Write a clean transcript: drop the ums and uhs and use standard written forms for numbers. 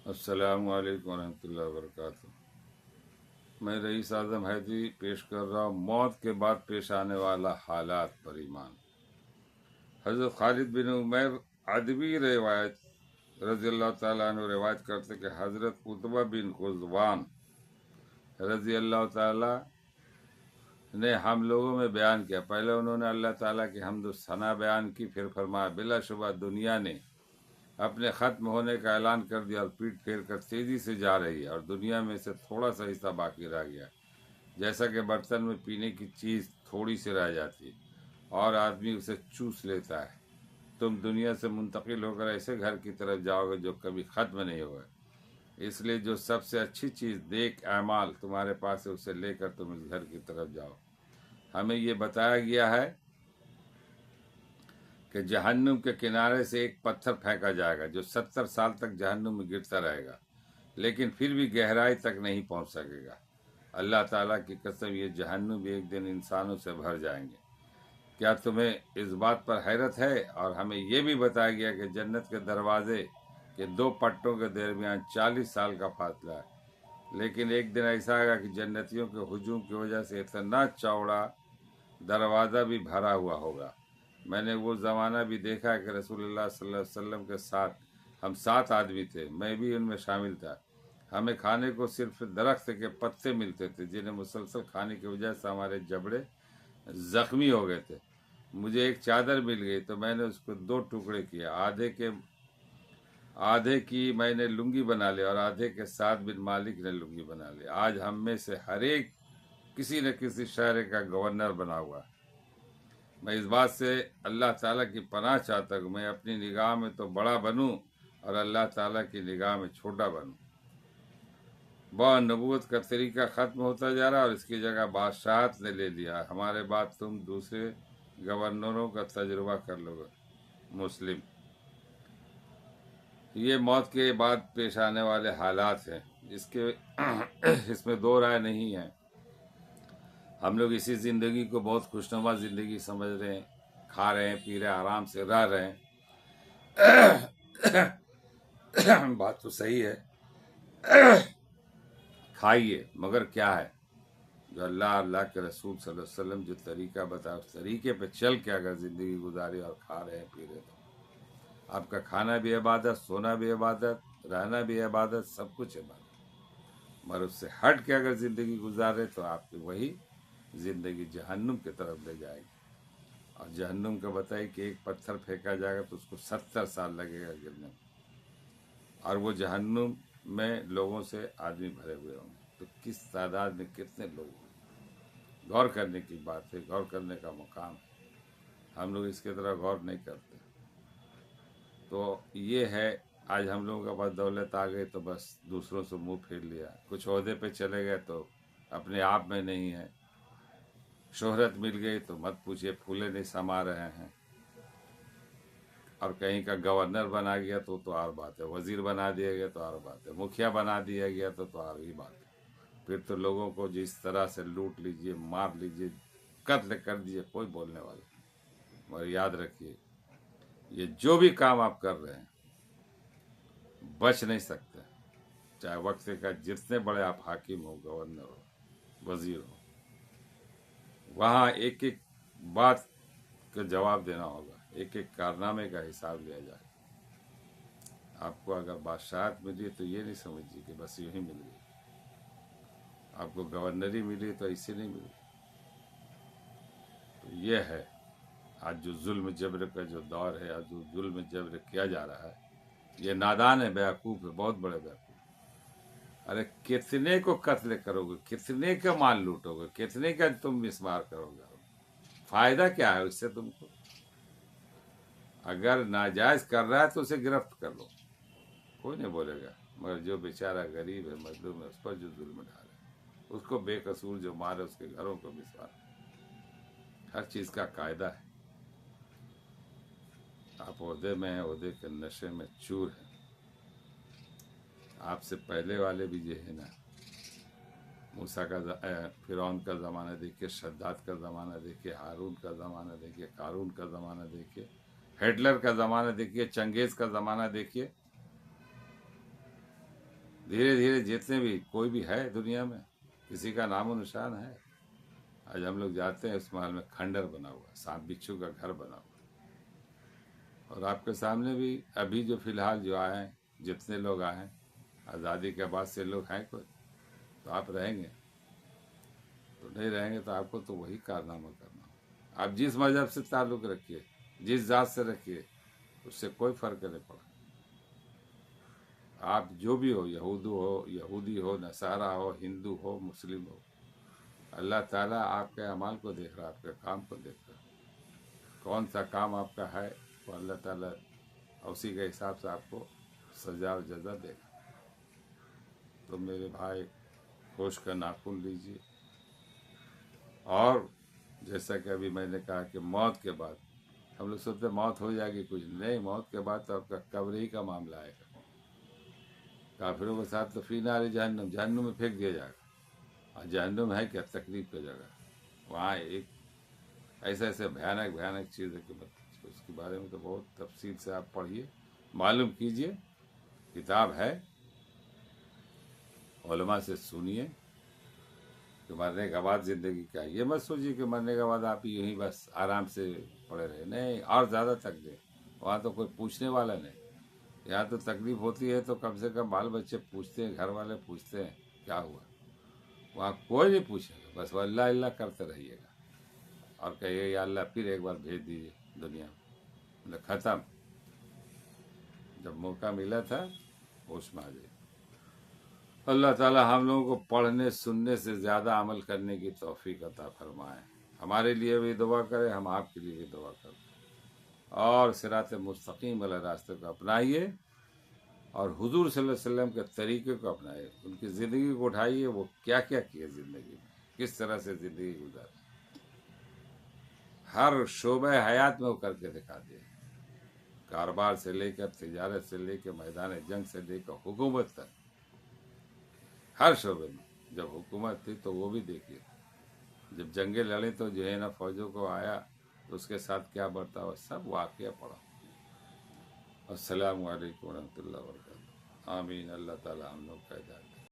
السلام علیکم ورحمۃ اللہ وبرکاتہ۔ میں رئیس اعظم حیدری پیش کر رہا ہوں موت کے بعد پیش آنے والا حالات پر ایمان۔ حضرت خالد بن عمیر ادبی روایت رضی اللہ تعالیٰ عنہ روایت کرتے کہ حضرت عتبہ بن غزوان رضی اللہ تعالیٰ نے ہم لوگوں میں بیان کیا۔ پہلے انہوں نے اللہ تعالیٰ کی حمد و ثنا بیان کی، پھر فرمایا بلا شبہ دنیا نے اپنے ختم ہونے کا اعلان کر دیا اور پیٹ پھیر کر تیزی سے جا رہی ہے، اور دنیا میں سے تھوڑا سا حصہ باقی رہ گیا، جیسا کہ برتن میں پینے کی چیز تھوڑی سی رہ جاتی ہے اور آدمی اسے چوس لیتا ہے۔ تم دنیا سے منتقل ہو کر ایسے گھر کی طرف جاؤ گے جو کبھی ختم نہیں ہوگا، اس لیے جو سب سے اچھی چیز نیک اعمال تمہارے پاس ہے اسے لے کر تم اس گھر کی طرف جاؤ۔ ہمیں یہ بتایا گیا ہے کہ جہنم کے کنارے سے ایک پتھر پھینکا جائے گا جو 70 سال تک جہنم میں گرتا رہے گا، لیکن پھر بھی گہرائی تک نہیں پہنچ سکے گا۔ اللہ تعالیٰ کی قسم یہ جہنم بھی ایک دن انسانوں سے بھر جائیں گے۔ کیا تمہیں اس بات پر حیرت ہے؟ اور ہمیں یہ بھی بتایا گیا کہ جنت کے دروازے کے دو پٹوں کے درمیان 40 سال کا فاصلہ ہے، لیکن ایک دن ایسا آئے گا کہ جنتیوں کے ہجوم کی وجہ سے اتنا چوڑا دروازہ بھی بھرا ہوا ہوگا۔ میں نے وہ زمانہ بھی دیکھا ہے کہ رسول اللہ صلی اللہ علیہ وسلم کے ساتھ ہم 7 آدمی تھے، میں بھی ان میں شامل تھا۔ ہمیں کھانے کو صرف درخت کے پتے ملتے تھے جنہیں مسلسل کھانے کی وجہ سے ہمارے جبڑے زخمی ہو گئے تھے۔ مجھے ایک چادر مل گئی تو میں نے اس کو 2 ٹکڑے کیا، آدھے کی میں نے لنگی بنا لی اور آدھے کے ساتھ بن مالک نے لنگی بنا لی۔ آج ہم میں سے ہر ایک کسی نہ کسی شہر کا گورنر بنا ہوا ہے۔ میں اس بات سے اللہ تعالیٰ کی پناہ چاہتا ہوں، میں اپنی نگاہ میں تو بڑا بنوں اور اللہ تعالیٰ کی نگاہ میں چھوٹا بنوں۔ نبوت کا طریقہ ختم ہوتا جا رہا ہے اور اس کی جگہ بادشاہت نے لے لیا۔ ہمارے بعد تم دوسرے گورنروں کا تجربہ کر لو گے۔ مسلم۔ یہ موت کے بعد پیش آنے والے حالات ہیں، اس میں 2 رائے نہیں ہے۔ ہم لوگ اسی زندگی کو بہت خوشنما زندگی سمجھ رہے ہیں، کھا رہے ہیں، پی رہے ہیں، آرام سے رہ رہے ہیں۔ بات تو صحیح ہے، کھائیے، مگر کیا ہے جو اللہ کے رسول صلی اللہ علیہ وسلم جو طریقہ بتایا اس طریقے پہ چل کے اگر زندگی گزاری اور کھا رہے ہیں، پی رہے تو آپ کا کھانا بھی عبادت، سونا بھی عبادت، رہنا بھی عبادت، سب کچھ عبادت۔ مگر اس سے ہٹ کے اگر زندگی گزارے تو آپ کی وہی زندگی جہنم کی طرف لے جائے گی۔ اور جہنم کا بتائی کہ ایک پتھر پھینکا جائے گا تو اس کو 70 سال لگے گا گرنے میں، اور وہ جہنم میں لوگوں سے آدمی بھرے ہوئے ہوں گے، تو کس تعداد میں کتنے لوگ ہوں گے؟ غور کرنے کی بات ہے، غور کرنے کا مقام ہے۔ ہم لوگ اس کی طرح غور نہیں کرتے۔ تو یہ ہے، آج ہم لوگوں کے پاس دولت آ گئی تو بس دوسروں سے منہ پھیر لیا، کچھ عہدے پہ چلے گئے تو اپنے آپ میں نہیں ہے، شہرت مل گئی تو مت پوچھئے پھولے نہیں سما رہے ہیں، اور کہیں کا گورنر بنا گیا تو اور بات ہے، وزیر بنا دیا گیا تو اور بات ہے، مکھیا بنا دیا گیا تو اور ہی بات ہے۔ پھر تو لوگوں کو جس طرح سے لوٹ لیجئے، مار لیجئے، قتل کر دیجئے، کوئی بولنے والا نہیں۔ مگر یاد رکھیے، یہ جو بھی کام آپ کر رہے ہیں بچ نہیں سکتے، چاہے وقت کا جتنے بڑے آپ حاکم ہو، گورنر ہو، وزیر ہو، وہاں ایک ایک بات کا جواب دینا ہوگا، ایک ایک کارنامے کا حساب لیا جائے۔ آپ کو اگر بادشاہت ملی تو یہ نہیں سمجھیے کہ بس یوں ہی مل گئی، آپ کو گورنری ملی تو ایسے نہیں ملی۔ تو یہ ہے آج جو ظلم جبر کا جو دور ہے، آج جو ظلم جبر کیا جا رہا ہے، یہ نادان ہے، بیوقوف ہے، بہت بڑے بیوقوف۔ ارے کتنے کو قتل کرو گے، کتنے کا مال لوٹو گے، کتنے کا تم مسمار کرو گے، فائدہ کیا ہے اس سے تم کو؟ اگر ناجائز کر رہا ہے تو اسے گرفت کر لو، کوئی نہیں بولے گا۔ مگر جو بیچارہ غریب ہے، مظلوم ہے، اس پر جو ظلم ڈالے، اس کو بے قصور جو مارے، اس کے گھروں کو مسمار، ہر چیز کا قاعدہ ہے۔ آپ عہدے میں ہیں، عہدے کے نشے میں چور ہیں۔ آپ سے پہلے والے بھی جو ہے نا، موسیٰ کا فرعون کا زمانہ دیکھیے، شداد کا زمانہ دیکھیے، ہارون کا زمانہ دیکھیے، قارون کا زمانہ دیکھیے، ہٹلر کا زمانہ دیکھیے، چنگیز کا زمانہ دیکھیے، دھیرے دھیرے جتنے بھی کوئی بھی ہے دنیا میں کسی کا نام و نشان ہے. آج ہم لوگ جاتے ہیں اس محل میں کھنڈر بنا ہوا ہے، سانپ بچھو کا گھر بنا ہوا ہے. اور آپ کے سامنے بھی ابھی جو فی الحال جو آئے ہیں، جتنے لوگ آئے ہیں آزادی کے بعد سے لوگ ہیں کوئی، تو آپ رہیں گے تو نہیں رہیں گے تو آپ کو تو وہی کارنامہ کرنا ہو. آپ جس مذہب سے تعلق رکھیے، جس ذات سے رکھیے، اس سے کوئی فرق نہیں پڑا. آپ جو بھی ہو، یہودی ہو، نصارہ ہو، ہندو ہو، مسلم ہو، اللہ تعالیٰ آپ کے اعمال کو دیکھ رہا ہے، آپ کے کام کو دیکھ رہا ہے. کون سا کام آپ کا ہے وہ اللہ تعالیٰ اسی کے حساب سے آپ کو سزا و جزا دے گا. تو میرے بھائی ہوش کا ناخن لیجیے. اور جیسا کہ ابھی میں نے کہا کہ موت کے بعد ہم لوگ سوچتے موت ہو جائے گی، کچھ نہیں. موت کے بعد تو آپ کا قبر ہی کا معاملہ آئے گا. کافروں کے ساتھ تو فی نار جہنم، جہنم میں پھینک دیا جائے گا. اور جہنم ہے کیا؟ تکلیف کی جگہ. وہاں ایک ایسے بھیانک چیز ہے کہ اس کے بارے میں تو بہت تفصیل سے آپ پڑھیے، معلوم کیجئے. کتاب ہے، علماء سے سنیے کہ مرنے کے بعد زندگی کیا ہے. یہ مت سوچیے کہ مرنے کے بعد آپ یوں ہی بس آرام سے پڑے رہے. نہیں، اور زیادہ تکلیف. وہاں تو کوئی پوچھنے والا نہیں. یہاں تو تکلیف ہوتی ہے تو کم سے کم بال بچے پوچھتے ہیں، گھر والے پوچھتے ہیں کیا ہوا. وہاں کوئی نہیں پوچھے گا، بس وہ اللہ اللہ کرتے رہیے گا اور کہیے یا اللہ پھر ایک بار بھیج دیجیے دنیا میں. ختم. جب موقع ملا تھا ہوش میں آ جائے. اللہ تعالی ہم لوگوں کو پڑھنے سننے سے زیادہ عمل کرنے کی توفیق عطا فرمائے. ہمارے لیے بھی دعا کرے، ہم آپ کے لیے بھی دعا کریں. اور صراط مستقیم والے راستے کو اپنائیے اور حضور صلی اللہ علیہ وسلم کے طریقے کو اپنائیے. ان کی زندگی کو اٹھائیے، وہ کیا کیا کیے زندگی میں، کس طرح سے زندگی گزاری. ہر شعبہ حیات میں وہ کر کے دکھا دیا. کاروبار سے لے کر تجارت سے لے کے میدان جنگ سے لے کر حکومت تک، ہر شعبے میں. جب حکومت تھی تو وہ بھی دیکھیے، جب جنگیں لڑیں تو جو ہے نا فوجوں کو آیا تو اس کے ساتھ کیا بڑھتا ہوا سب واقعہ پڑا. السلام علیکم ورحمۃ اللہ وبرکاتہ. آمین. اللہ تعالی ہم لوگ کا ہدایت